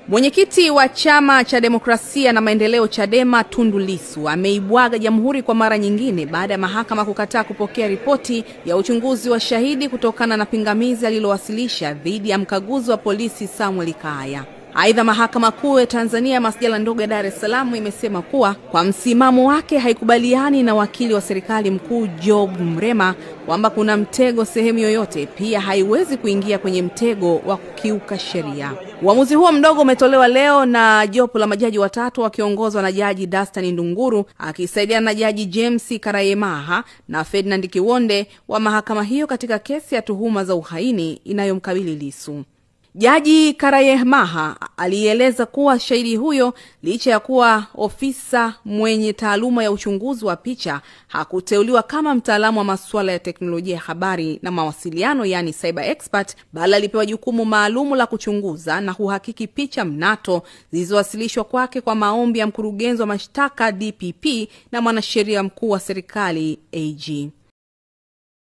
Mwenyekiti wa Chama cha Demokrasia na Maendeleo Chadema Tundu Lissu ameibwaga Jamhuri kwa mara nyingine baada ya mahakama kukataa kupokea ripoti ya uchunguzi wa shahidi kutokana na pingamizi alilowasilisha dhidi ya mkaguzi wa polisi Samuel Kaya. Aidha, Mahakama Kuu ya Tanzania Masjala ndogo ya Dar es Salaam imesema kuwa kwa msimamo wake haikubaliani na wakili wa serikali mkuu Job Mrema kwamba kuna mtego sehemu yoyote, pia haiwezi kuingia kwenye mtego wa kukiuka sheria. Uamuzi huo mdogo umetolewa leo na jopo la majaji watatu wakiongozwa na Jaji Dastan Ndunguru akisaidiana na Jaji James Karayemaha na Ferdinand Kiwonde wa mahakama hiyo katika kesi ya tuhuma za uhaini inayomkabili Lissu. Jaji Karayemaha alieleza kuwa shahidi huyo, licha ya kuwa ofisa mwenye taaluma ya uchunguzi wa picha, hakuteuliwa kama mtaalamu wa masuala ya teknolojia ya habari na mawasiliano, yani cyber expert, bali alipewa jukumu maalumu la kuchunguza na kuhakiki picha mnato zilizowasilishwa kwake kwa maombi ya mkurugenzi wa mashtaka DPP na mwanasheria mkuu wa serikali AG.